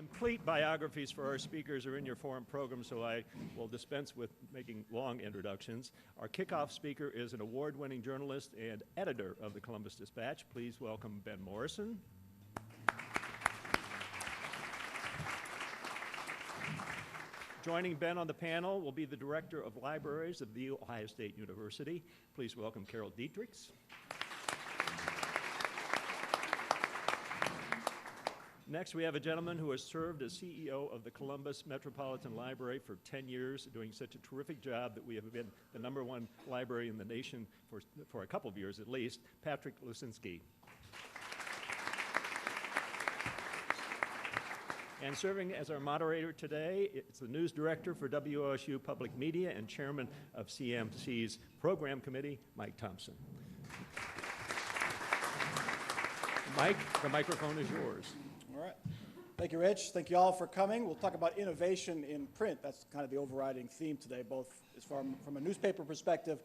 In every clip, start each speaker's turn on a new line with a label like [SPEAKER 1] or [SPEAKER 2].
[SPEAKER 1] Complete biographies for our speakers are in your forum program, so I will dispense with making long introductions. Our kickoff speaker is an award-winning journalist and editor of the Columbus Dispatch. Please welcome Ben Marrison. Joining Ben on the panel will be the Director of Libraries of The Ohio State University. Please welcome Carol Dietrichs. Next, we have a gentleman who has served as CEO of the Columbus Metropolitan Library for 10 years, doing such a terrific job that we have been the #1 library in the nation for a couple of years at least, Patrick Lusinski. And serving as our moderator today, it's the news director for WOSU Public Media and chairman of CMC's program committee, Mike Thompson. Mike, the microphone is yours.
[SPEAKER 2] All right. Thank you, Rich. Thank you all for coming. We'll talk about innovation in print. That's kind of the overriding theme today, both as from a newspaper perspective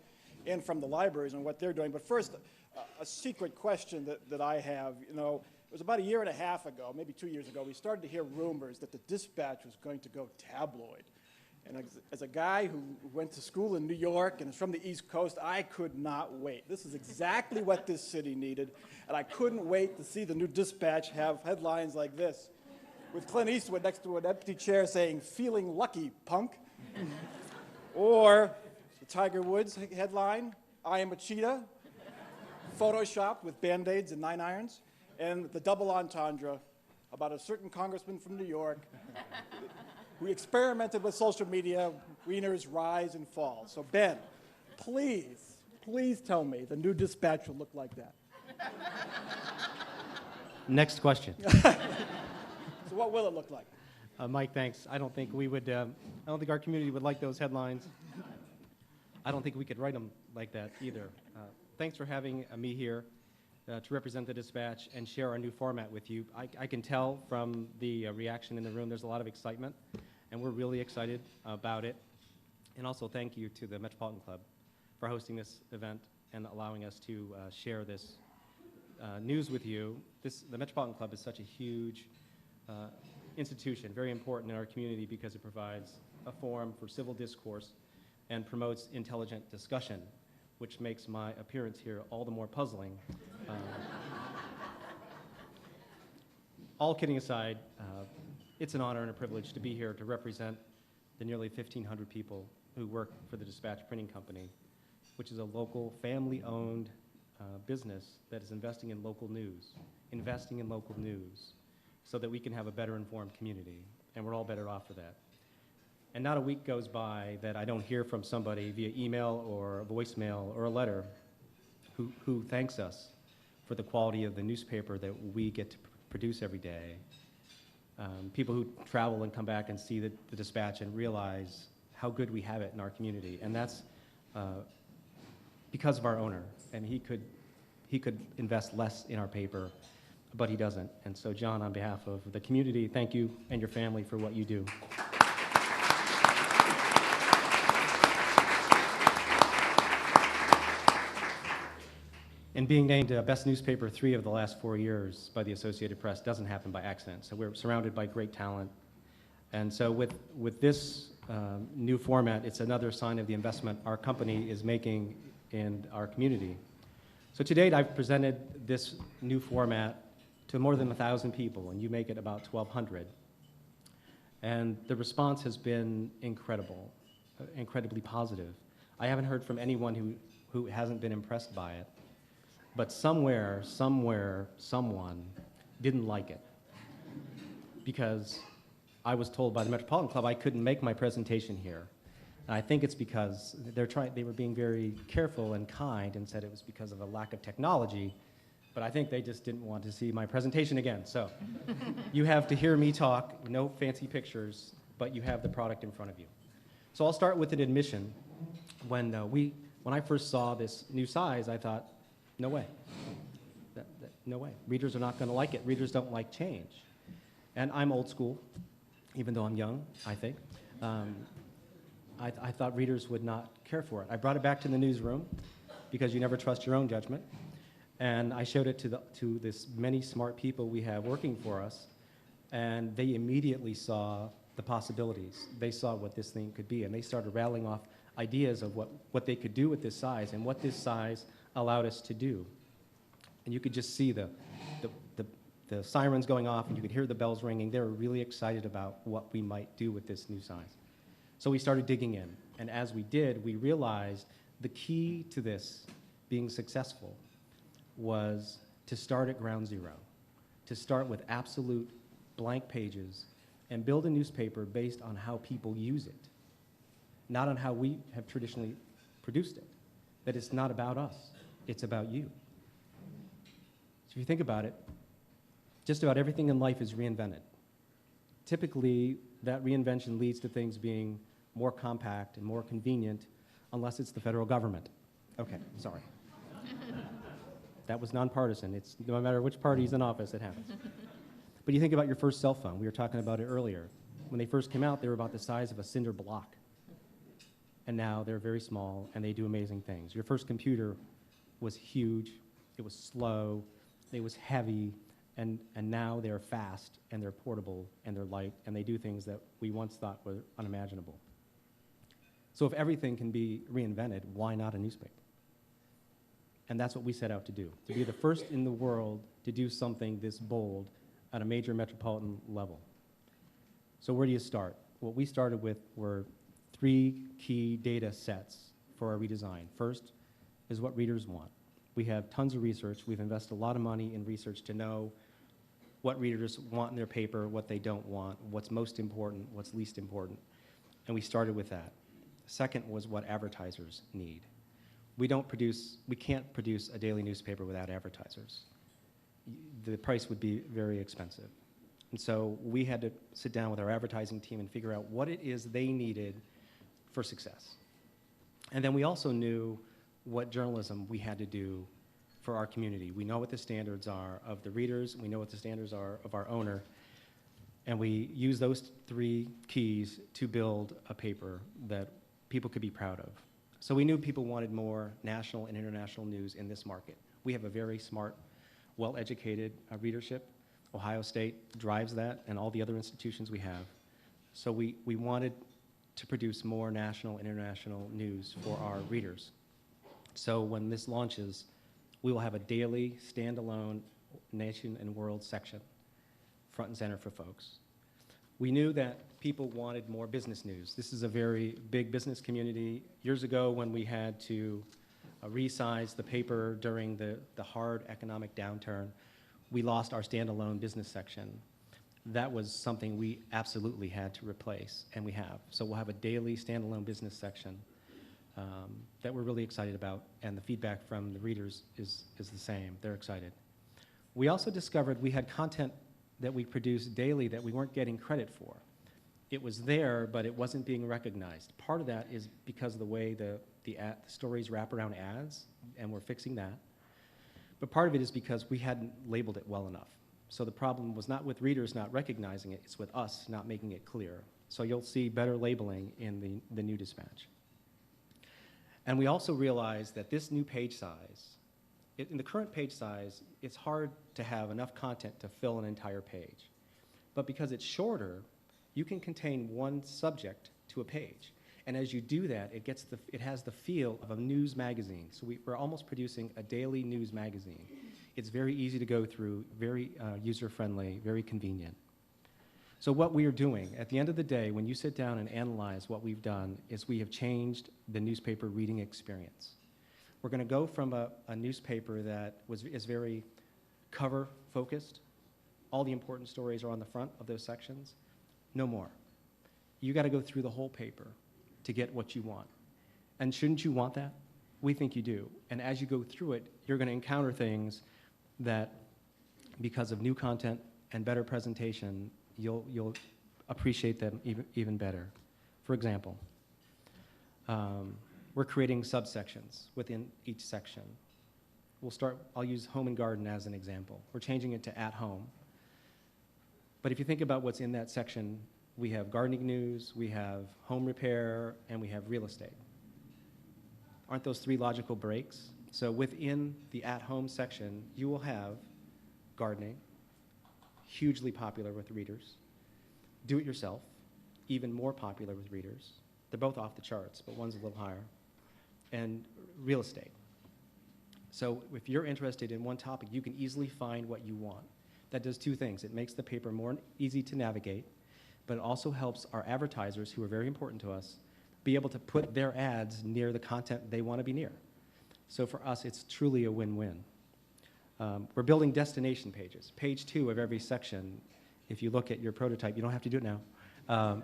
[SPEAKER 2] and from the libraries and what they're doing. But first, a secret question that I have. You know, it was about a year and a half ago, maybe 2 years ago, we started to hear rumors that the Dispatch was going to go tabloid. And as a guy who went to school in New York and is from the East Coast, I could not wait. This is exactly what this city needed, and I couldn't wait to see the new Dispatch have headlines like this, with Clint Eastwood next to an empty chair saying, "Feeling lucky, punk." Or the Tiger Woods headline, "I am a cheetah," photoshopped with Band-Aids and 9 irons, and the double entendre about a certain congressman from New York who experimented with social media, wieners rise and fall. So Ben, please tell me the new Dispatch will look like that.
[SPEAKER 3] Next question.
[SPEAKER 2] So what will it look like?
[SPEAKER 3] Mike, thanks. I don't think we would, I don't think our community would like those headlines. I don't think we could write them like that either. Thanks for having me here to represent the Dispatch and share our new format with you. I can tell from the reaction in the room, there's a lot of excitement, and we're really excited about it. And also thank you to the Metropolitan Club for hosting this event and allowing us to share this news with you. The Metropolitan Club is such a huge institution, very important in our community because it provides a forum for civil discourse and promotes intelligent discussion, which makes my appearance here all the more puzzling. All kidding aside, it's an honor and a privilege to be here to represent the nearly 1,500 people who work for the Dispatch Printing Company, which is a local, family-owned business that is investing in local news so that we can have a better informed community, and we're all better off for that. And not a week goes by that I don't hear from somebody via email or a voicemail or a letter who thanks us for the quality of the newspaper that we get to produce every day. People who travel and come back and see the Dispatch and realize how good we have it in our community. And that's because of our owner. And he could invest less in our paper, but he doesn't. And so, John, on behalf of the community, thank you and your family for what you do. And being named Best Newspaper 3 of the last 4 years by the Associated Press doesn't happen by accident. So we're surrounded by great talent. And so with this new format, it's another sign of the investment our company is making in our community. So to date, I've presented this new format to more than 1,000 people, and you make it about 1,200. And the response has been incredible, incredibly positive. I haven't heard from anyone who hasn't been impressed by it. But somewhere, someone didn't like it because I was told by the Metropolitan Club I couldn't make my presentation here. And I think it's because they were being very careful and kind and said it was because of a lack of technology, but I think they just didn't want to see my presentation again. So you have to hear me talk, no fancy pictures, but you have the product in front of you. So I'll start with an admission. When I first saw this new size, I thought, no way. No way. Readers are not going to like it. Readers don't like change. And I'm old school, even though I'm young, I think. I thought readers would not care for it. I brought it back to the newsroom because you never trust your own judgment. And I showed it to this many smart people we have working for us. And they immediately saw the possibilities. They saw what this thing could be, and they started rattling off ideas of what they could do with this size and what this size allowed us to do. And you could just see the sirens going off, and you could hear the bells ringing. They were really excited about what we might do with this new size. So we started digging in, and as we did, we realized the key to this being successful was to start at ground zero, to start with absolute blank pages and build a newspaper based on how people use it, not on how we have traditionally produced it. That it's not about us, it's about you. So if you think about it, just about everything in life is reinvented. Typically, that reinvention leads to things being more compact and more convenient, unless it's the federal government. Okay, sorry. That was nonpartisan. It's no matter which party's in office, it happens. But you think about your first cell phone. We were talking about it earlier. When they first came out, they were about the size of a cinder block. And now they're very small, and they do amazing things. Your first computer was huge, it was slow, it was heavy, and now they're fast, and they're portable, and they're light, and they do things that we once thought were unimaginable. So if everything can be reinvented, why not a newspaper? And that's what we set out to do, to be the first in the world to do something this bold at a major metropolitan level. So where do you start? What we started with were 3 key data sets for our redesign. First is what readers want. We have tons of research. We've invested a lot of money in research to know what readers want in their paper, what they don't want, what's most important, what's least important. And we started with that. Second was what advertisers need. We can't produce a daily newspaper without advertisers. The price would be very expensive. And so we had to sit down with our advertising team and figure out what it is they needed for success. And then we also knew what journalism we had to do for our community. We know what the standards are of the readers, we know what the standards are of our owner, and we use those 3 keys to build a paper that people could be proud of. So we knew people wanted more national and international news in this market. We have a very smart, well-educated readership. Ohio State drives that, and all the other institutions we have. So we wanted to produce more national and international news for our readers. So when this launches, we will have a daily, standalone nation and world section, front and center for folks. We knew that people wanted more business news. This is a very big business community. Years ago, when we had to resize the paper during the hard economic downturn, we lost our standalone business section. That was something we absolutely had to replace, and we have. So we'll have a daily standalone business section that we're really excited about, and the feedback from the readers is the same. They're excited. We also discovered we had content that we produced daily that we weren't getting credit for. It was there, but it wasn't being recognized. Part of that is because of the way the stories wrap around ads, and we're fixing that. But part of it is because we hadn't labeled it well enough. So the problem was not with readers not recognizing it, it's with us not making it clear. So you'll see better labeling in the new dispatch. And we also realized that this new page size, in the current page size, it's hard to have enough content to fill an entire page. But because it's shorter, you can contain one subject to a page. And as you do that, it has the feel of a news magazine. So we're almost producing a daily news magazine. It's very easy to go through, very user-friendly, very convenient. So what we are doing, at the end of the day, when you sit down and analyze what we've done, is we have changed the newspaper reading experience. We're going to go from a newspaper that is very cover-focused. All the important stories are on the front of those sections. No more. You got to go through the whole paper to get what you want. And shouldn't you want that? We think you do. And as you go through it, you're going to encounter things that, because of new content and better presentation, you'll appreciate them even better. For example, we're creating subsections within each section. I'll use home and garden as an example. We're changing it to at home. But if you think about what's in that section, we have gardening news, we have home repair, and we have real estate. Aren't those 3 logical breaks? So within the at-home section, you will have gardening, hugely popular with readers. Do it yourself, even more popular with readers. They're both off the charts, but one's a little higher. And real estate. So if you're interested in one topic, you can easily find what you want. That does two things. It makes the paper more easy to navigate, but it also helps our advertisers, who are very important to us, be able to put their ads near the content they want to be near. So for us, it's truly a win-win. We're building destination pages. Page 2 of every section, if you look at your prototype, you don't have to do it now,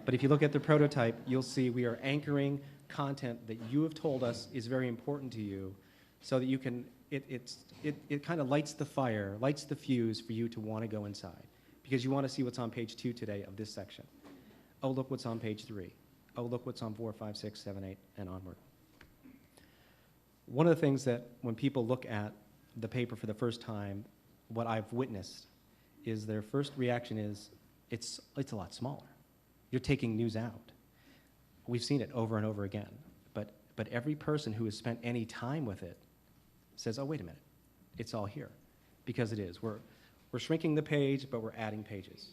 [SPEAKER 3] but if you look at the prototype, you'll see we are anchoring content that you have told us is very important to you, so that you can, it kind of lights the fire, lights the fuse for you to want to go inside, because you want to see what's on page 2 today of this section. Oh, look what's on page 3. Oh, look what's on 4, 5, 6, 7, 8, and onward. One of the things that when people look at the paper for the first time, what I've witnessed is their first reaction is, it's a lot smaller. You're taking news out. We've seen it over and over again, but every person who has spent any time with it says, oh, wait a minute, it's all here, because it is. We're shrinking the page, but we're adding pages.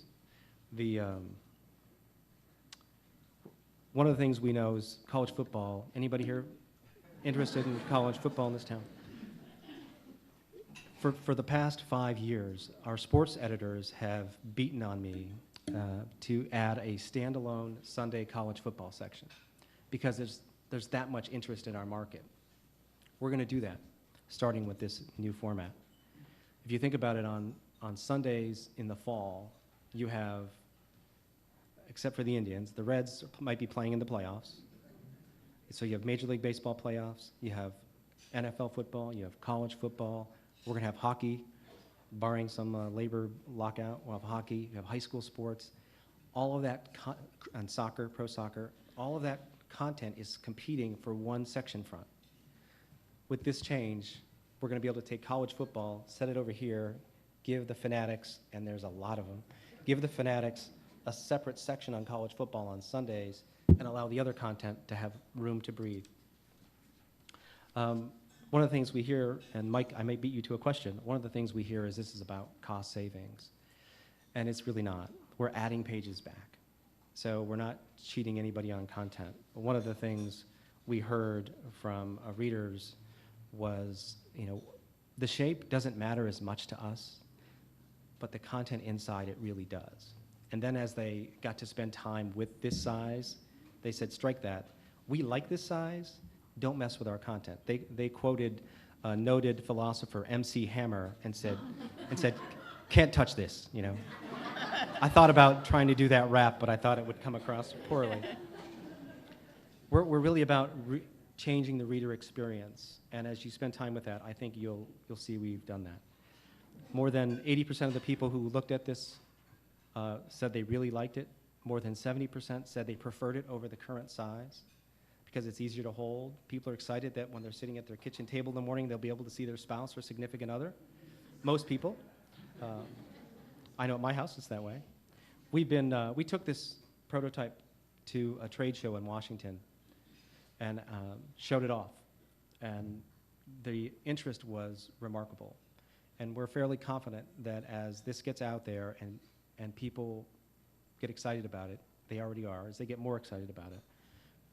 [SPEAKER 3] One of the things we know is college football. Anybody here interested in college football in this town? For the past 5 years, our sports editors have beaten on me to add a standalone Sunday college football section, because there's that much interest in our market. We're going to do that, starting with this new format. If you think about it, on Sundays in the fall, you have, except for the Indians, the Reds might be playing in the playoffs. So you have Major League Baseball playoffs, you have NFL football, you have college football. We're going to have hockey, barring some labor lockout. We'll have hockey, you have high school sports. All of that, and soccer, pro soccer, all of that content is competing for one section front. With this change, we're going to be able to take college football, set it over here, give the fanatics, and there's a lot of them, give the fanatics a separate section on college football on Sundays, and allow the other content to have room to breathe. One of the things we hear, and Mike, I may beat you to a question, one of the things we hear is this is about cost savings, and it's really not. We're adding pages back, so we're not cheating anybody on content. But one of the things we heard from readers was, the shape doesn't matter as much to us, but the content inside it really does. And then as they got to spend time with this size, they said, strike that. We like this size, don't mess with our content. They quoted a noted philosopher, MC Hammer, and said, can't touch this, I thought about trying to do that rap, but I thought it would come across poorly. We're really about changing the reader experience, and as you spend time with that, I think you'll see we've done that. More than 80% of the people who looked at this said they really liked it. More than 70% said they preferred it over the current size because it's easier to hold. People are excited that when they're sitting at their kitchen table in the morning, they'll be able to see their spouse or significant other. Most people. I know at my house it's that way. We took this prototype to a trade show in Washington and showed it off. And the interest was remarkable. And we're fairly confident that as this gets out there and people get excited about it, they already are, as they get more excited about it,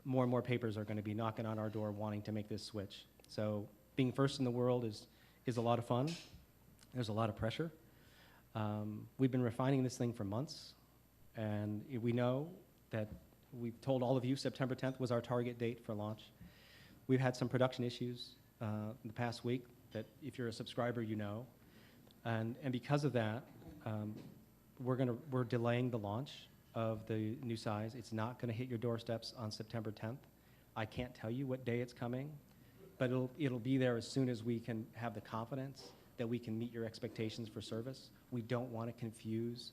[SPEAKER 3] more and more papers are going to be knocking on our door wanting to make this switch. So being first in the world is a lot of fun. There's a lot of pressure. We've been refining this thing for months, and we know that we've told all of you September 10th was our target date for launch. We've had some production issues in the past week that if you're a subscriber, you know. And because of that, we're delaying the launch of the new size. It's not going to hit your doorsteps on September 10th. I can't tell you what day it's coming, but it'll be there as soon as we can have the confidence that we can meet your expectations for service. We don't want to confuse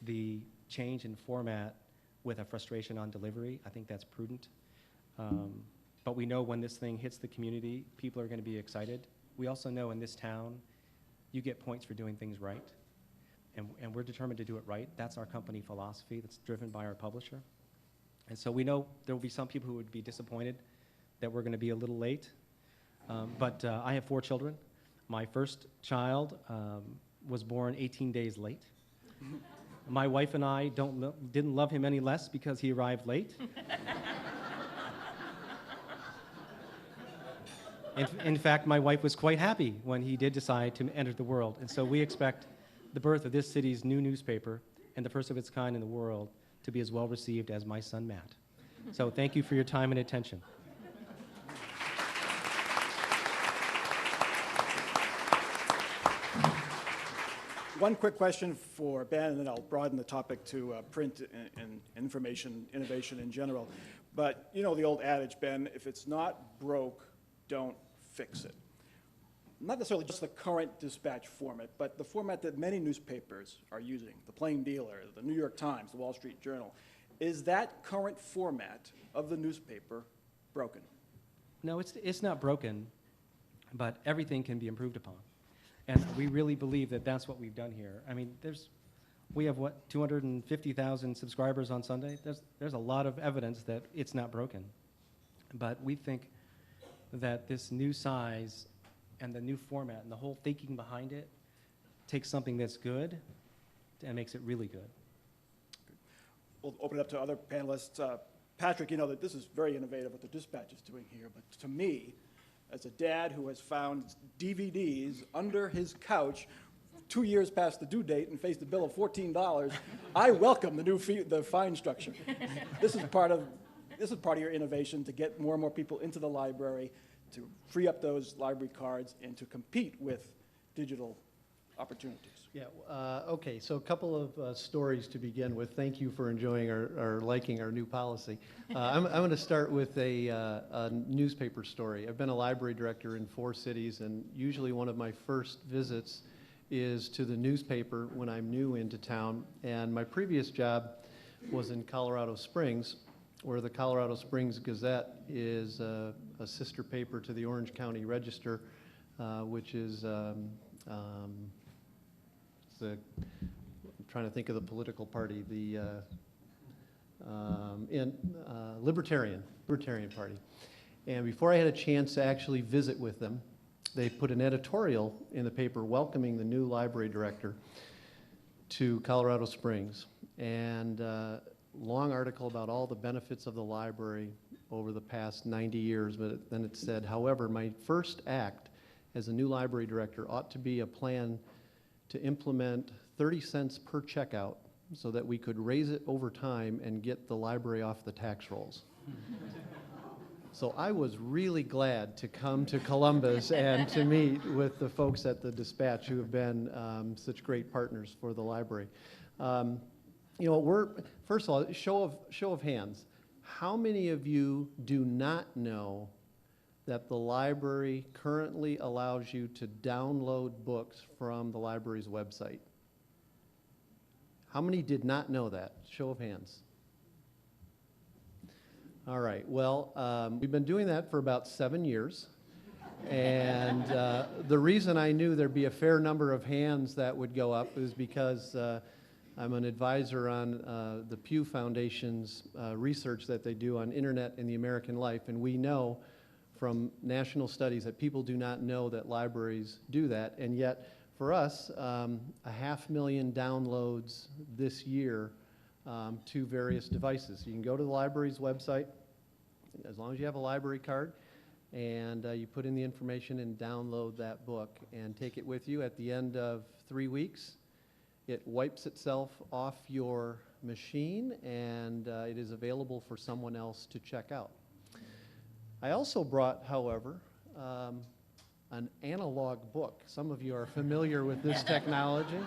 [SPEAKER 3] the change in format with a frustration on delivery. I think that's prudent. But we know when this thing hits the community, people are going to be excited. We also know in this town, you get points for doing things right. And we're determined to do it right. That's our company philosophy that's driven by our publisher. And so we know there will be some people who would be disappointed that we're going to be a little late. But I have 4 children. My first child was born 18 days late. My wife and I didn't love him any less because he arrived late. In fact, my wife was quite happy when he did decide to enter the world. And so we expect the birth of this city's new newspaper, and the first of its kind in the world, to be as well received as my son Matt. So thank you for your time and attention.
[SPEAKER 2] One quick question for Ben, and then I'll broaden the topic to print and information innovation in general. But you know the old adage, Ben, if it's not broke, don't fix it. Not necessarily just the current dispatch format, but the format that many newspapers are using, the Plain Dealer, the New York Times, the Wall Street Journal. Is that current format of the newspaper broken?
[SPEAKER 3] No, it's not broken, but everything can be improved upon. And we really believe that that's what we've done here. I mean, we have, 250,000 subscribers on Sunday? There's a lot of evidence that it's not broken. But we think that this new size and the new format and the whole thinking behind it takes something that's good and makes it really good.
[SPEAKER 2] We'll open it up to other panelists. Patrick, you know that this is very innovative what the Dispatch is doing here, but to me, as a dad who has found DVDs under his couch 2 years past the due date and faced a bill of $14, I welcome the fine structure. This is part of your innovation to get more and more people into the library, to free up those library cards, and to compete with digital opportunities.
[SPEAKER 4] Yeah, okay, so a couple of stories to begin with. Thank you for enjoying or liking our new policy. I'm going to start with a newspaper story. I've been a library director in 4 cities, and usually one of my first visits is to the newspaper when I'm new into town. And my previous job was in Colorado Springs, where the Colorado Springs Gazette is a sister paper to the Orange County Register, which is I'm trying to think of the political party, the Libertarian Party. And before I had a chance to actually visit with them, they put an editorial in the paper welcoming the new library director to Colorado Springs. And long article about all the benefits of the library over the past 90 years, but then it said, however, my first act as a new library director ought to be a plan to implement 30 cents per checkout so that we could raise it over time and get the library off the tax rolls. So I was really glad to come to Columbus and to meet with the folks at the Dispatch who have been such great partners for the library. You know, first of all, show of hands. How many of you do not know that the library currently allows you to download books from the library's website? How many did not know that? Show of hands. All right, well, we've been doing that for about 7 years. And the reason I knew there'd be a fair number of hands that would go up is because I'm an advisor on the Pew Foundation's research that they do on internet and the American life, and we know from national studies that people do not know that libraries do that, and yet for us, 500,000 downloads this year to various devices. You can go to the library's website, as long as you have a library card, and you put in the information and download that book and take it with you. At the end of 3 weeks, it wipes itself off your machine, and it is available for someone else to check out. I also brought, however, an analog book. Some of you are familiar with this technology.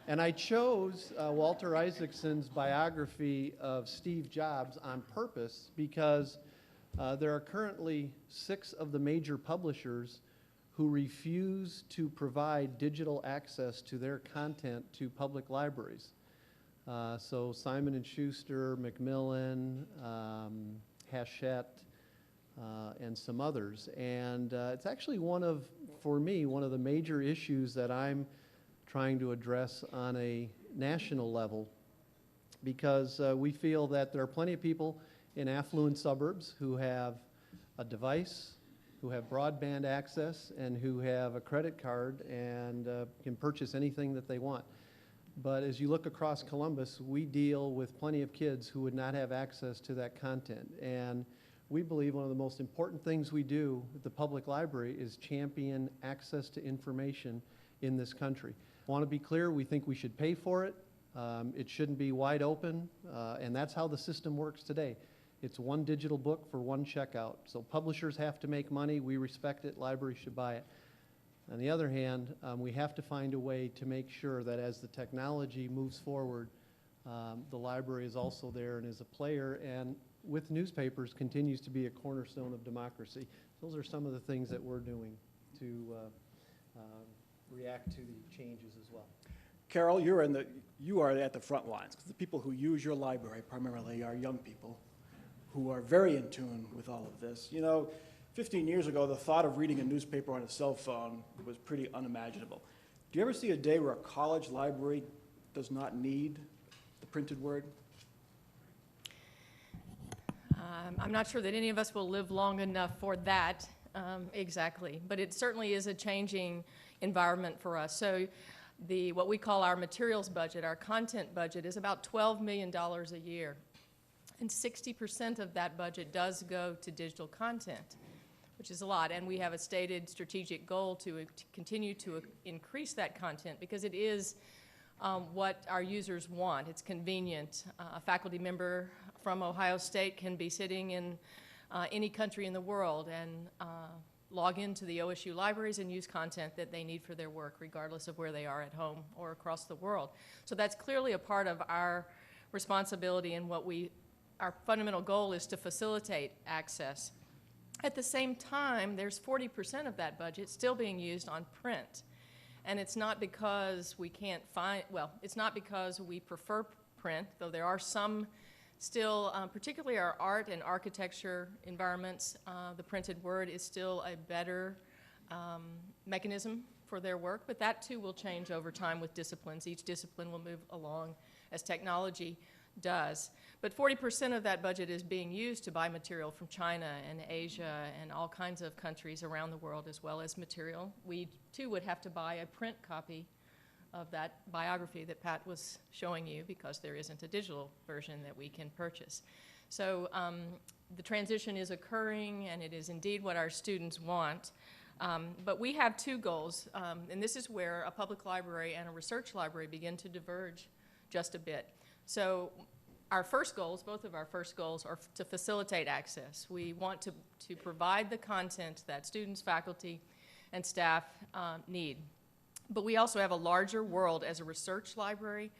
[SPEAKER 4] And I chose Walter Isaacson's biography of Steve Jobs on purpose because there are currently 6 of the major publishers who refuse to provide digital access to their content to public libraries. So Simon & Schuster, Macmillan, Hachette, and some others. And it's actually for me, one of the major issues that I'm trying to address on a national level, because we feel that there are plenty of people in affluent suburbs who have a device, who have broadband access, and who have a credit card and can purchase anything that they want. But as you look across Columbus, we deal with plenty of kids who would not have access to that content. And we believe one of the most important things we do at the public library is champion access to information in this country. I want to be clear, we think we should pay for it. It shouldn't be wide open, and that's how the system works today. It's one digital book for one checkout. So publishers have to make money. We respect it. Libraries should buy it. On the other hand, we have to find a way to make sure that as the technology moves forward, the library is also there and is a player, and with newspapers continues to be a cornerstone of democracy. Those are some of the things that we're doing to react to the changes as well.
[SPEAKER 2] Carol, you are at the front lines, because the people who use your library primarily are young people who are very in tune with all of this. You know, 15 years ago, the thought of reading a newspaper on a cell phone was pretty unimaginable. Do you ever see a day where a college library does not need the printed word?
[SPEAKER 5] I'm not sure that any of us will live long enough for that exactly, but it certainly is a changing environment for us. So what we call our materials budget, our content budget, is about $12 million a year. And 60% of that budget does go to digital content, which is a lot. And we have a stated strategic goal to continue to increase that content because it is what our users want. It's convenient. A faculty member from Ohio State can be sitting in any country in the world and log into the OSU libraries and use content that they need for their work, regardless of where they are at home or across the world. So that's clearly a part of our responsibility, and our fundamental goal is to facilitate access. At the same time, there's 40% of that budget still being used on print. And it's not because we can't find, well, it's not because we prefer print, though there are some still, particularly our art and architecture environments, the printed word is still a better mechanism for their work, but that too will change over time with disciplines. Each discipline will move along as technology does. But 40% of that budget is being used to buy material from China and Asia and all kinds of countries around the world, as well as material. We too would have to buy a print copy of that biography that Pat was showing you because there isn't a digital version that we can purchase. So the transition is occurring, and it is indeed what our students want. But we have two goals, and this is where a public library and a research library begin to diverge just a bit. So our first goals, both of our first goals, are to facilitate access. We want to provide the content that students, faculty, and staff need. But we also have a larger world as a research library.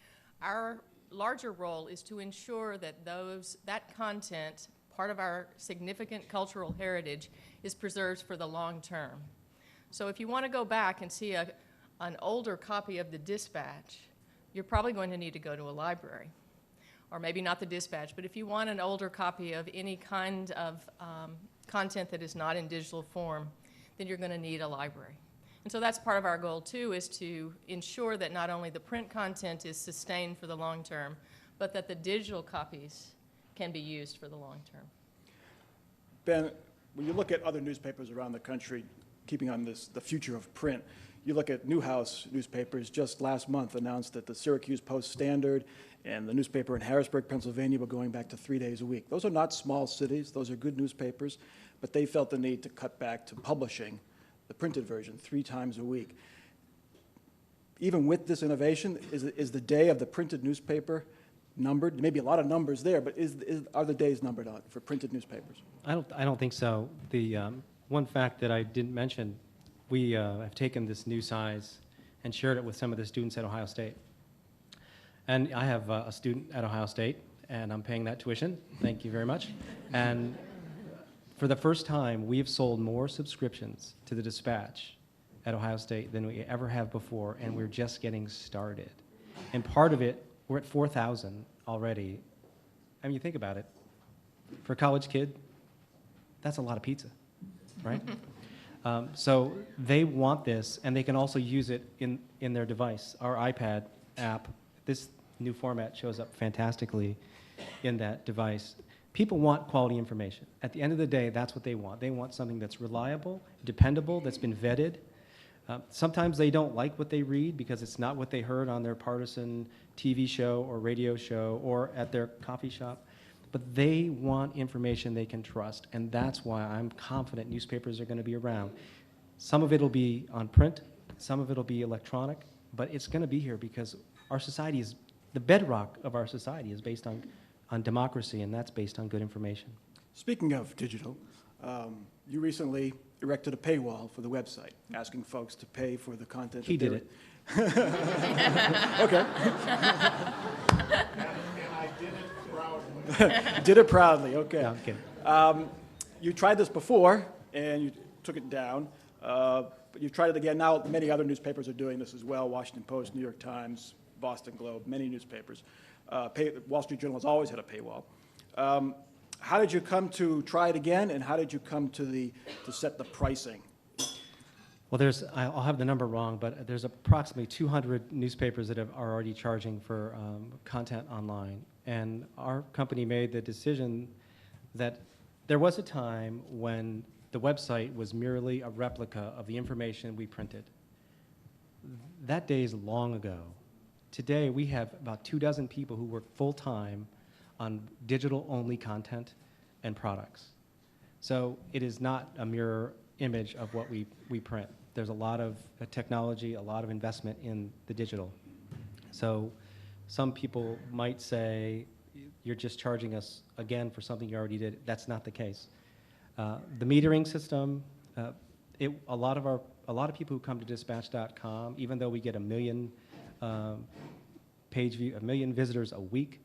[SPEAKER 5] Our larger role is to ensure that that content, part of our significant cultural heritage, is preserved for the long term. So if you want to go back and see an older copy of the Dispatch, you're probably going to need to go to a library. Or maybe not the Dispatch, but if you want an older copy of any kind of content that is not in digital form, then you're going to need a library. And so that's part of our goal, too, is to ensure that not only the print content is sustained for the long term, but that the digital copies can be used for the long term.
[SPEAKER 2] Ben, when you look at other newspapers around the country, keeping on the future of print, you look at Newhouse newspapers just last month announced that the Syracuse Post-Standard and the newspaper in Harrisburg, Pennsylvania, were going back to 3 days a week. Those are not small cities. Those are good newspapers, but they felt the need to cut back to publishing the printed version 3 times a week. Even with this innovation, is the day of the printed newspaper numbered? Maybe a lot of numbers there, but are the days numbered out for printed newspapers?
[SPEAKER 3] I don't think so. The one fact that I didn't mention, we have taken this new size and shared it with some of the students at Ohio State. And I have a student at Ohio State, and I'm paying that tuition. Thank you very much. And for the first time, we've sold more subscriptions to the Dispatch at Ohio State than we ever have before, and we're just getting started. And part of it, we're at 4,000 already. I mean, you think about it. For a college kid, that's a lot of pizza, right? So they want this, and they can also use it in their device. Our iPad app, this new format shows up fantastically in that device. People want quality information. At the end of the day, that's what they want. They want something that's reliable, dependable, that's been vetted, Sometimes they don't like what they read because it's not what they heard on their partisan TV show or radio show or at their coffee shop. But they want information they can trust, and that's why I'm confident newspapers are going to be around. Some of it will be on print, some of it will be electronic, but it's going to be here because our society is, the bedrock of our society is based on democracy, and that's based on good information. Speaking
[SPEAKER 2] of digital, you recently erected a paywall for the website, asking folks to pay for the content.
[SPEAKER 3] He did it.
[SPEAKER 2] Okay.
[SPEAKER 6] And I did it proudly.
[SPEAKER 2] Did it proudly, okay.
[SPEAKER 3] No, I'm kidding.
[SPEAKER 2] You tried this before, and you took it down. But you've tried it again. Now many other newspapers are doing this as well. Washington Post, New York Times, Boston Globe, many newspapers. Wall Street Journal has always had a paywall. How did you come to try it again, and how did you come to set the pricing?
[SPEAKER 3] Well, I'll have the number wrong, but there's approximately 200 newspapers that are already charging for content online. And our company made the decision that there was a time when the website was merely a replica of the information we printed. That day is long ago. Today, we have about 24 people who work full-time on digital-only content and products. So it is not a mirror image of what we print. There's a lot of technology, a lot of investment in the digital. So some people might say, you're just charging us again for something you already did. That's not the case. The metering system, a lot of people who come to dispatch.com, even though we get 1 million page view, 1 million visitors a week,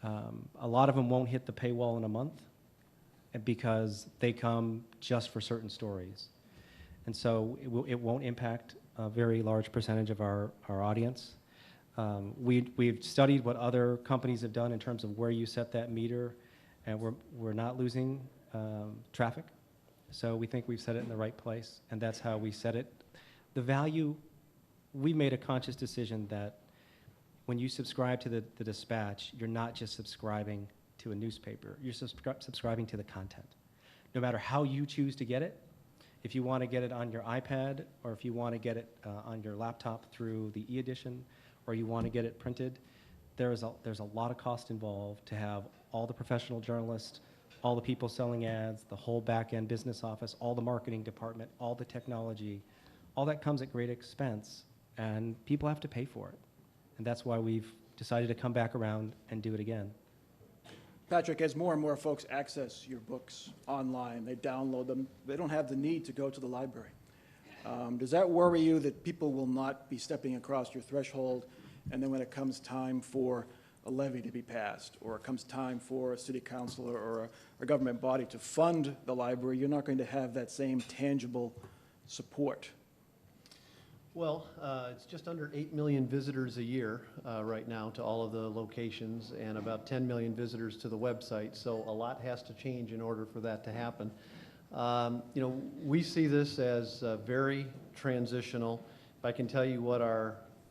[SPEAKER 3] a lot of them won't hit the paywall in a month because they come just for certain stories. And so it won't impact a very large percentage of our audience. We've studied what other companies have done in terms of where you set that meter, and we're not losing traffic. So we think we've set it in the right place, and that's how we set it. The value, we made a conscious decision that when you subscribe to the Dispatch, you're not just subscribing to a newspaper, you're subscribing to the content. No matter how you choose to get it, if you want to get it on your iPad, or if you want to get it on your laptop through the e-edition, or you want to get it printed, there's a lot of cost involved to have all the professional journalists, all the people selling ads, the whole back-end business office, all the marketing department, all the technology. All that comes at great expense, and people have to pay for it. And that's why we've decided to come back around and do it again.
[SPEAKER 2] Patrick, as more and more folks access your books online, they download them, they don't have the need to go to the library. Does that worry you that people will not be stepping across your threshold, and then when it comes time for a levy to be passed, or it comes time for a city council or a government body to fund the library, you're not going to have that same tangible support?
[SPEAKER 4] Well, it's just under 8 million visitors a year right now to all of the locations, and about 10 million visitors to the website, so a lot has to change in order for that to happen. You know, we see this as very transitional. If I can tell you what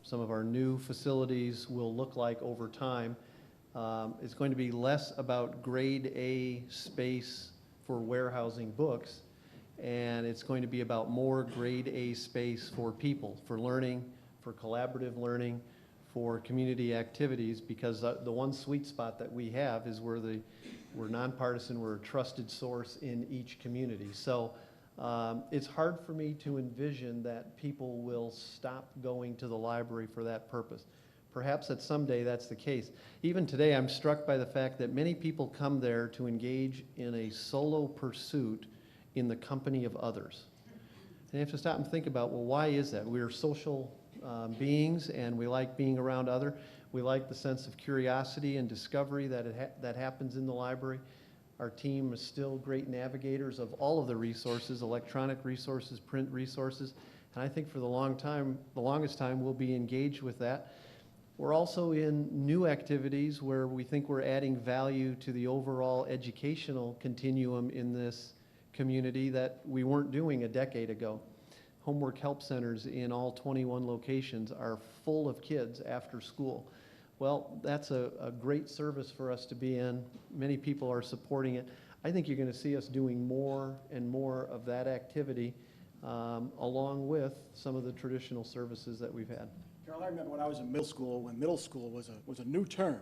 [SPEAKER 4] some of our new facilities will look like over time, it's going to be less about grade A space for warehousing books, and it's going to be about more grade A space for people, for learning, for collaborative learning, for community activities, because the one sweet spot that we have is we're nonpartisan, we're a trusted source in each community. So it's hard for me to envision that people will stop going to the library for that purpose. Perhaps that someday that's the case. Even today, I'm struck by the fact that many people come there to engage in a solo pursuit in the company of others. And you have to stop and think about, well, why is that? We're social beings, and we like being around others. We like the sense of curiosity and discovery that happens in the library. Our team is still great navigators of all of the resources, electronic resources, print resources, and I think for the longest time, we'll be engaged with that. We're also in new activities where we think we're adding value to the overall educational continuum in this community that we weren't doing a decade ago. Homework help centers in all 21 locations are full of kids after school. Well, that's a great service for us to be in. Many people are supporting it. I think you're going to see us doing more and more of that activity along with some of the traditional services that we've had.
[SPEAKER 2] Carol, I remember when I was in middle school, when middle school was a new term.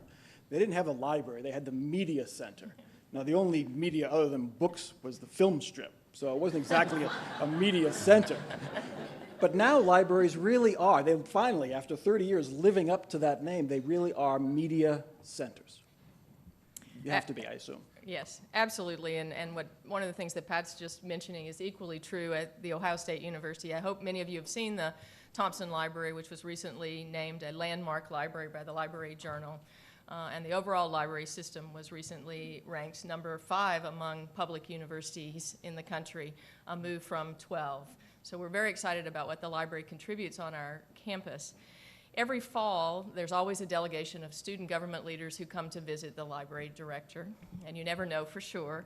[SPEAKER 2] They didn't have a library, they had the media center. Now, the only media other than books was the film strip, so it wasn't exactly a media center. But now libraries really are, they finally, after 30 years living up to that name, they really are media centers. You have to be, I assume.
[SPEAKER 5] Yes, absolutely, and one of the things that Pat's just mentioning is equally true at The Ohio State University. I hope many of you have seen the Thompson Library, which was recently named a landmark library by the Library Journal. And the overall library system was recently ranked number 5 among public universities in the country, a move from 12. So we're very excited about what the library contributes on our campus. Every fall, there's always a delegation of student government leaders who come to visit the library director, and you never know for sure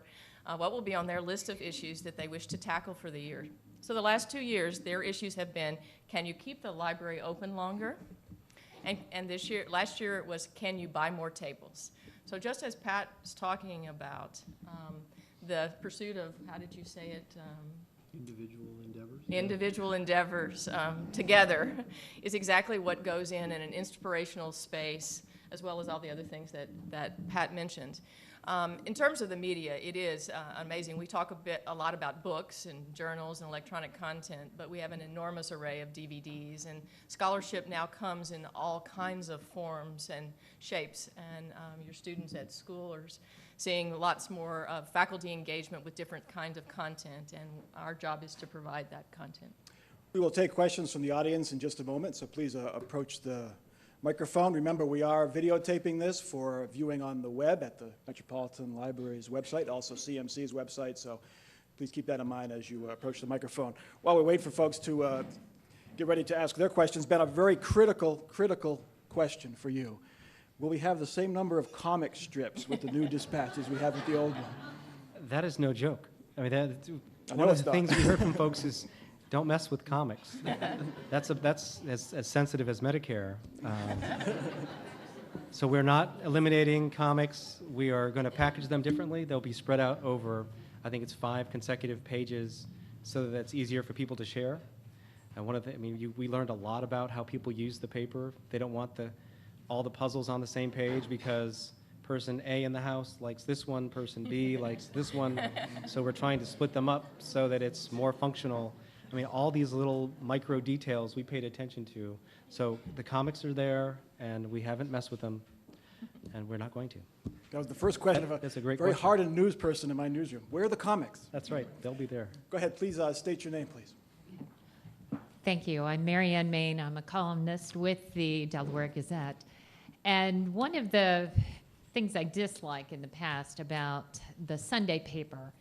[SPEAKER 5] what will be on their list of issues that they wish to tackle for the year. So the last 2 years, their issues have been, can you keep the library open longer? And last year it was, can you buy more tables? So just as Pat was talking about the pursuit of, how did you say it?
[SPEAKER 4] Individual endeavors.
[SPEAKER 5] Individual endeavors together is exactly what goes in an inspirational space, as well as all the other things that Pat mentioned. In terms of the media, it is amazing. We talk a lot about books and journals and electronic content, but we have an enormous array of DVDs, and scholarship now comes in all kinds of forms and shapes, and your students at school are seeing lots more faculty engagement with different kinds of content, and our job is to provide that content.
[SPEAKER 2] We will take questions from the audience in just a moment, so please approach the microphone. Remember, we are videotaping this for viewing on the web at the Metropolitan Library's website, also CMC's website, so please keep that in mind as you approach the microphone. While we wait for folks to get ready to ask their questions, Ben, a very critical question for you. Will we have the same number of comic strips with the new dispatch as we have with the old one?
[SPEAKER 3] That is no joke. I mean,
[SPEAKER 2] I
[SPEAKER 3] one
[SPEAKER 2] know
[SPEAKER 3] of
[SPEAKER 2] it's
[SPEAKER 3] the
[SPEAKER 2] not.
[SPEAKER 3] things we heard from folks is, don't mess with comics. That's as sensitive as Medicare. So we're not eliminating comics. We are going to package them differently. They'll be spread out over, I think it's 5 consecutive pages, so that it's easier for people to share. And we learned a lot about how people use the paper. They don't want all the puzzles on the same page because person A in the house likes this one, person B likes this one. So we're trying to split them up so that it's more functional. I mean, all these little micro details we paid attention to. So the comics are there, and we haven't messed with them, and we're not going to.
[SPEAKER 2] That was the first question of
[SPEAKER 3] That's a
[SPEAKER 2] a
[SPEAKER 3] great
[SPEAKER 2] very
[SPEAKER 3] question.
[SPEAKER 2] hardened news person in my newsroom. Where are the comics?
[SPEAKER 3] That's right. They'll be there.
[SPEAKER 2] Go ahead, please state your name, please.
[SPEAKER 7] Thank you. I'm Mary Ann Main. I'm a columnist with the Delaware Gazette. And one of the things I dislike in the past about the Sunday paper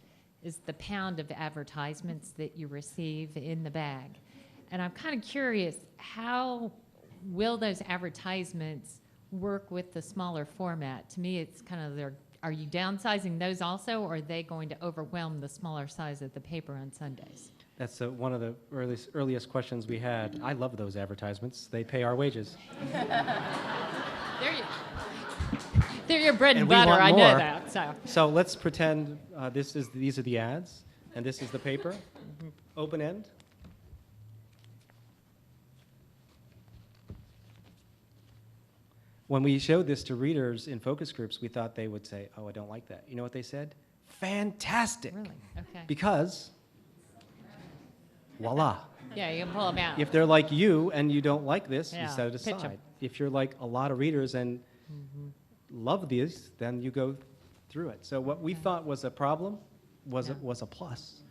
[SPEAKER 7] is the pound of advertisements that you receive in the bag. And I'm kind of curious, how will those advertisements work with the smaller format? To me, it's kind of are you downsizing those also, or are they going to overwhelm the smaller size of the paper on Sundays?
[SPEAKER 3] That's one of the earliest questions we had. I love those advertisements. They pay our wages.
[SPEAKER 7] They're your bread and
[SPEAKER 3] And we
[SPEAKER 7] butter,
[SPEAKER 3] want
[SPEAKER 7] I know
[SPEAKER 3] more.
[SPEAKER 7] that. So.
[SPEAKER 3] So let's pretend these are the ads, and this is the paper, open end. When we showed this to readers in focus groups, we thought they would say, oh, I don't like that. You know what they said? Fantastic.
[SPEAKER 7] Really? Okay.
[SPEAKER 3] Because, voila.
[SPEAKER 7] Yeah, you can pull them out.
[SPEAKER 3] If they're like you and you don't like this, you
[SPEAKER 7] Yeah,
[SPEAKER 3] set it
[SPEAKER 7] pitch 'em.
[SPEAKER 3] aside. If you're like a lot of readers and love these, then you go through it. So what we thought was a problem was a plus.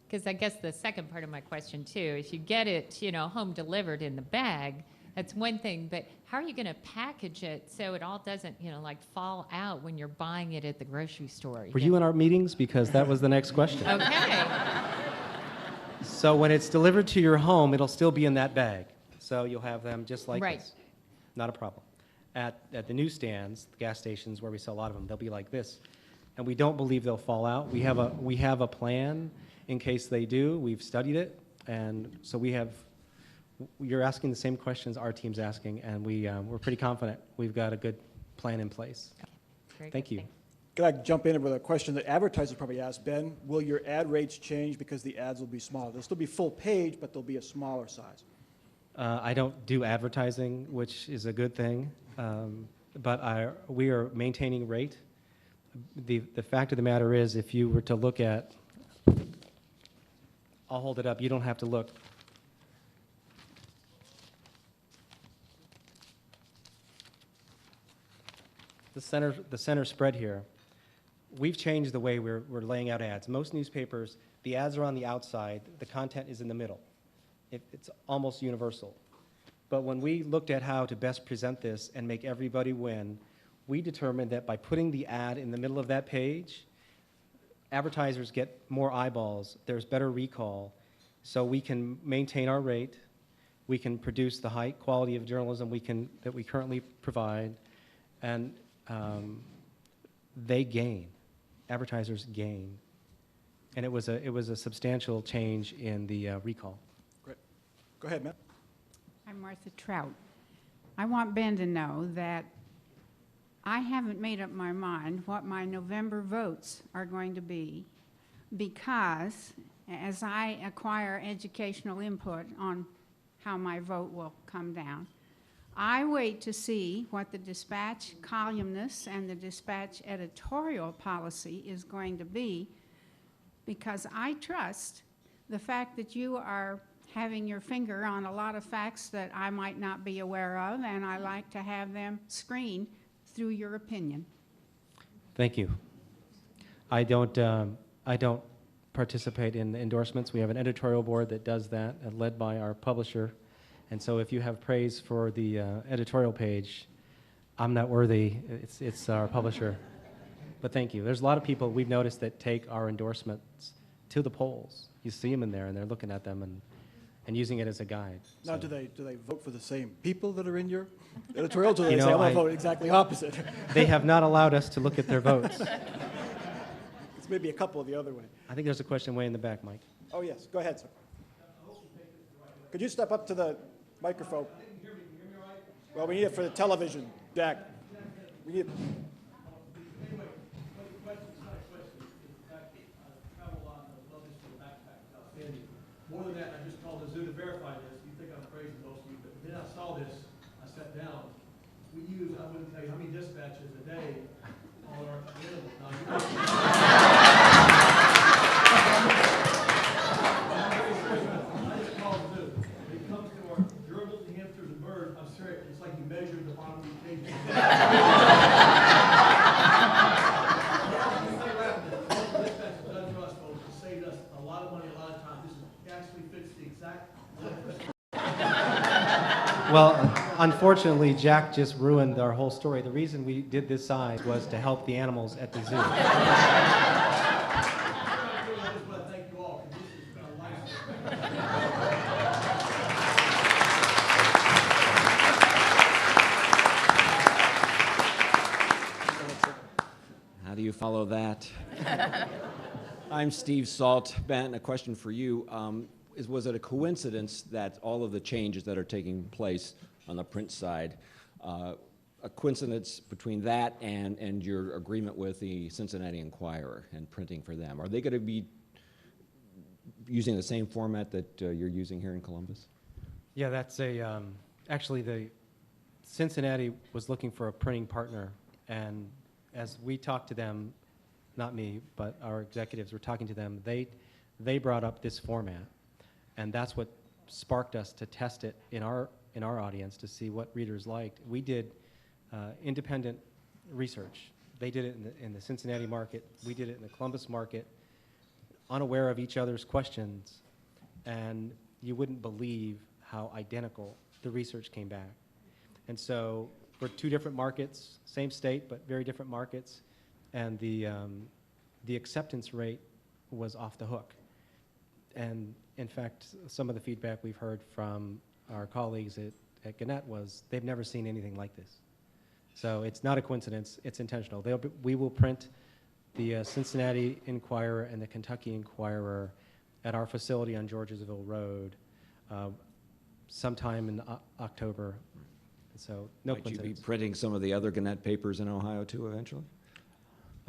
[SPEAKER 7] Because I guess the second part of my question too, if you get it, home delivered in the bag, that's one thing, but how are you going to package it so it all doesn't, like fall out when you're buying it at the grocery store?
[SPEAKER 3] Were you in our meetings? Because that was the next question.
[SPEAKER 7] Okay.
[SPEAKER 3] So when it's delivered to your home, it'll still be in that bag. So you'll have them just like
[SPEAKER 7] Right.
[SPEAKER 3] this. Not a problem. At the newsstands, the gas stations where we sell a lot of them, they'll be like this. And we don't believe they'll fall out. We have a plan in case they do. We've studied it. And so you're asking the same questions our team's asking, and we're pretty confident we've got a good plan in place.
[SPEAKER 7] Very
[SPEAKER 3] Thank
[SPEAKER 7] good.
[SPEAKER 3] you.
[SPEAKER 7] Thanks.
[SPEAKER 2] Can I jump in with a question that advertisers probably ask? Ben, will your ad rates change because the ads will be smaller? They'll still be full page, but they'll be a smaller size.
[SPEAKER 3] I don't do advertising, which is a good thing, but we are maintaining rate. The fact of the matter is, if you were to look at, I'll hold it up, you don't have to look. The center spread here, we've changed the way we're laying out ads. Most newspapers, the ads are on the outside, the content is in the middle. It's almost universal. But when we looked at how to best present this and make everybody win, we determined that by putting the ad in the middle of that page, advertisers get more eyeballs, there's better recall, so we can maintain our rate, we can produce the high quality of journalism that we currently provide, and they gain. Advertisers gain. And it was a substantial change in the recall.
[SPEAKER 2] Great. Go ahead, Matt.
[SPEAKER 8] I'm Martha Trout. I want Ben to know that I haven't made up my mind what my November votes are going to be, because as I acquire educational input on how my vote will come down, I wait to see what the Dispatch columnists and the Dispatch editorial policy is going to be, because I trust the fact that you are having your finger on a lot of facts that I might not be aware of, and I like to have them screened through your opinion.
[SPEAKER 3] Thank you. I don't participate in endorsements. We have an editorial board that does that, led by our publisher. And so if you have praise for the editorial page, I'm not worthy. It's our publisher. But thank you. There's a lot of people we've noticed that take our endorsements to the polls. You see them in there, and they're looking at them and using it as a guide.
[SPEAKER 2] Now,
[SPEAKER 3] So
[SPEAKER 2] do they vote for the same people that are in your editorial? Do they
[SPEAKER 3] You know,
[SPEAKER 2] say, I'm going
[SPEAKER 3] I-
[SPEAKER 2] to vote exactly opposite?
[SPEAKER 3] they have not allowed us to look at their votes.
[SPEAKER 2] It's maybe a couple the other way.
[SPEAKER 3] I think there's a question way in the back, Mike.
[SPEAKER 2] Oh, yes. Go ahead, sir. Could you step up to the microphone? Well, we need it for the television deck. We need.
[SPEAKER 9] More than that, I just called the zoo to verify this. You think I'm crazy, most of you, but then I saw this, I sat down. We use, I wouldn't tell you how many dispatches a day on our animals. Now, I just called the zoo. When it comes to our gerbils, the hamsters, and birds, I'm serious, it's like you measure the bottom of the cage.
[SPEAKER 3] Well, unfortunately, Jack just ruined our whole story. The reason we did this size was to help the animals at the zoo.
[SPEAKER 10] How do you follow that? I'm Steve Salt. Ben, a question for you. Was it a coincidence that all of the changes that are taking place on the print side, a coincidence between that and your agreement with the Cincinnati Enquirer and printing for them? Are they going to be using the same format that you're using here in Columbus?
[SPEAKER 3] Yeah, that's actually the Cincinnati was looking for a printing partner, and as we talked to them, not me, but our executives were talking to them, they brought up this format. And that's what sparked us to test it in our audience to see what readers liked. We did independent research. They did it in the Cincinnati market. We did it in the Columbus market, unaware of each other's questions. And you wouldn't believe how identical the research came back. And so we're two different markets, same state, but very different markets. And the acceptance rate was off the hook. And in fact, some of the feedback we've heard from our colleagues at Gannett was they've never seen anything like this. So it's not a coincidence, it's intentional. We will print the Cincinnati Enquirer and the Kentucky Enquirer at our facility on Georgesville Road sometime in October. So no
[SPEAKER 10] Might you
[SPEAKER 3] coincidence.
[SPEAKER 10] be printing some of the other Gannett papers in Ohio too eventually?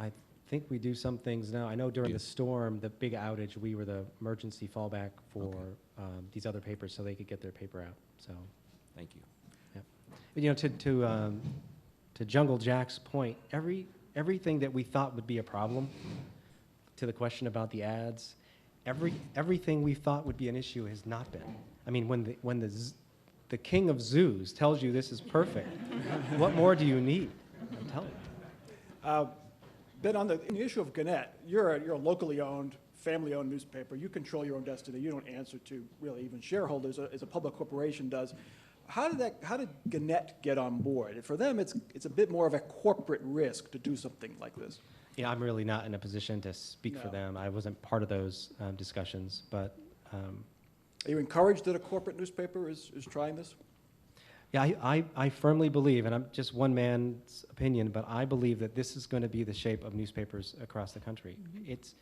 [SPEAKER 3] I think we do some things now. I know during the storm, the big outage, we were the emergency fallback for these other papers so they could get their paper out. So,
[SPEAKER 10] Thank you.
[SPEAKER 3] yeah. But, you know, to Jungle Jack's point, everything that we thought would be a problem, to the question about the ads, everything we thought would be an issue has not been. I mean, when the king of zoos tells you this is perfect, what more do you need? I'm telling you.
[SPEAKER 2] Ben, on the issue of Gannett, you're a locally owned, family-owned newspaper. You control your own destiny. You don't answer to really even shareholders as a public corporation does. How did Gannett get on board? For them, it's a bit more of a corporate risk to do something like this.
[SPEAKER 3] Yeah, I'm really not in a position to speak for them. I wasn't part of those discussions, but.
[SPEAKER 2] Are you encouraged that a corporate newspaper is trying this?
[SPEAKER 3] Yeah, I firmly believe, and I'm just one man's opinion, but I believe that this is going to be the shape of newspapers across the country. It's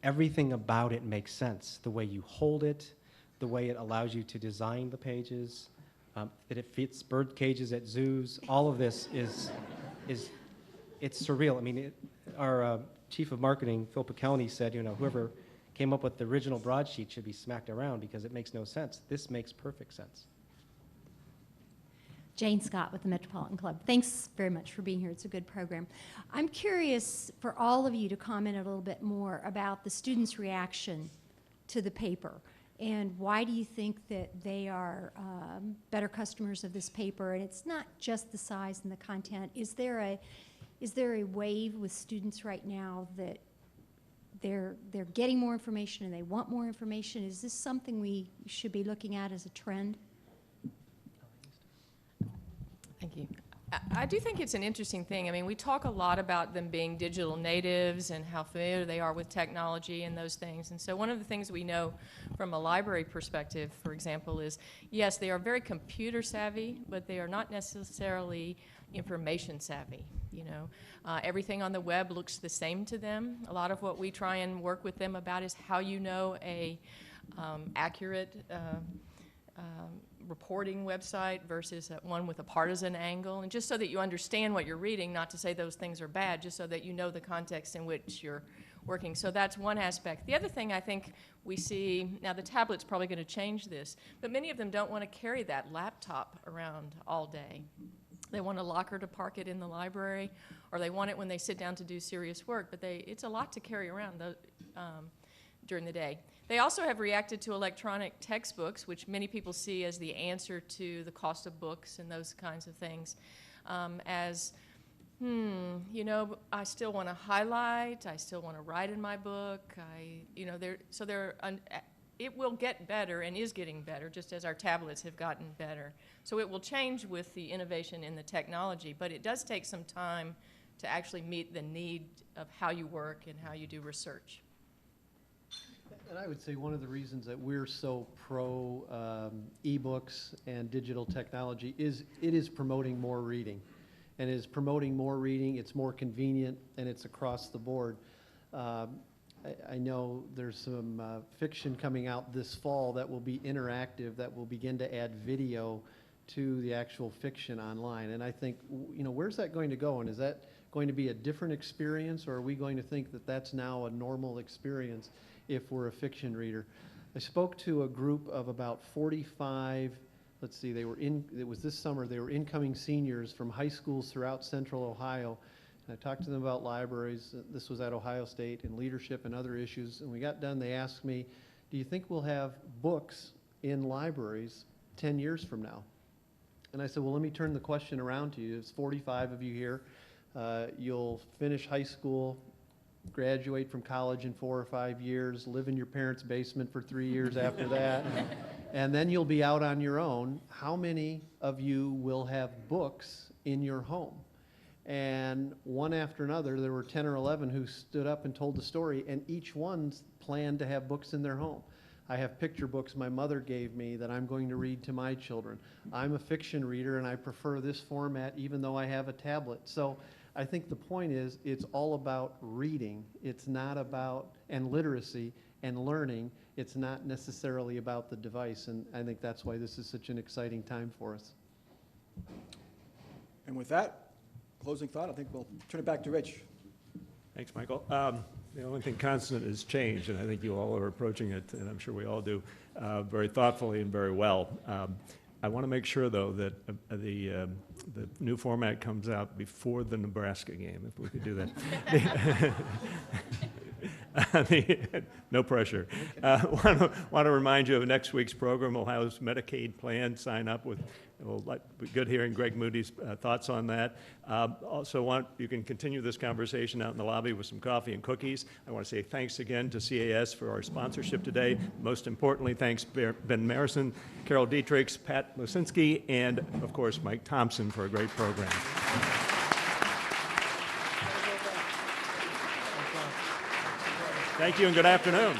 [SPEAKER 3] everything about it makes sense. The way you hold it, the way it allows you to design the pages, that it fits bird cages at zoos. All of this is it's surreal. I mean, our chief of marketing, Phil Picelli, said, you know, whoever came up with the original broadsheet should be smacked around because it makes no sense. This makes perfect sense.
[SPEAKER 11] Jane Scott with the Metropolitan Club. Thanks very much for being here. It's a good program. I'm curious for all of you to comment a little bit more about the students' reaction to the paper, and why do you think that they are better customers of this paper? And it's not just the size and the content. Is there a wave with students right now that they're getting more information and they want more information? Is this something we should be looking at as a trend?
[SPEAKER 5] Thank you. I do think it's an interesting thing. I mean, we talk a lot about them being digital natives and how familiar they are with technology and those things. And so one of the things we know from a library perspective, for example, is, yes, they are very computer savvy, but they are not necessarily information savvy. You know, everything on the web looks the same to them. A lot of what we try and work with them about is how you know a accurate reporting website versus one with a partisan angle, and just so that you understand what you're reading, not to say those things are bad, just so that you know the context in which you're working. So that's one aspect. The other thing I think we see, now the tablet's probably going to change this, but many of them don't want to carry that laptop around all day. They want a locker to park it in the library, or they want it when they sit down to do serious work, but it's a lot to carry around during the day. They also have reacted to electronic textbooks, which many people see as the answer to the cost of books and those kinds of things, you know, I still want to highlight, I still want to write in my book, it will get better and is getting better, just as our tablets have gotten better. So it will change with the innovation in the technology, but it does take some time to actually meet the need of how you work and how you do research.
[SPEAKER 4] And I would say one of the reasons that we're so pro ebooks and digital technology is it is promoting more reading. And it is promoting more reading, it's more convenient, and it's across the board. I know there's some fiction coming out this fall that will be interactive, that will begin to add video to the actual fiction online. And I think, you know, where's that going to go? And is that going to be a different experience, or are we going to think that that's now a normal experience if we're a fiction reader? I spoke to a group of about 45, let's see, it was this summer, they were incoming seniors from high schools throughout central Ohio. And I talked to them about libraries. This was at Ohio State, and leadership and other issues. And we got done, they asked me, do you think we'll have books in libraries 10 years from now? And I said, well, let me turn the question around to you. There's 45 of you here. You'll finish high school, graduate from college in 4 or 5 years, live in your parents' basement for 3 years after that, and then you'll be out on your own. How many of you will have books in your home? And one after another, there were 10 or 11 who stood up and told the story, and each one's planned to have books in their home. I have picture books my mother gave me that I'm going to read to my children. I'm a fiction reader, and I prefer this format even though I have a tablet. So I think the point is, it's all about reading. It's not about, and literacy and learning. It's not necessarily about the device, and I think that's why this is such an exciting time for us.
[SPEAKER 2] And with that, closing thought, I think we'll turn it back to Rich.
[SPEAKER 1] Thanks, Michael. The only thing constant is change, and I think you all are approaching it, and I'm sure we all do, very thoughtfully and very well. I want to make sure, though, that the new format comes out before the Nebraska game, if we could do that. No pressure. Want to remind you of next week's program. We'll house Medicaid plan sign up with. It'll be good hearing Greg Moody's thoughts on that. Also, you can continue this conversation out in the lobby with some coffee and cookies. I want to say thanks again to CAS for our sponsorship today. Most importantly, thanks Ben Marrison, Carol Dietrichs, Pat Losinski, and of course Mike Thompson for a great program. Thank you and good afternoon.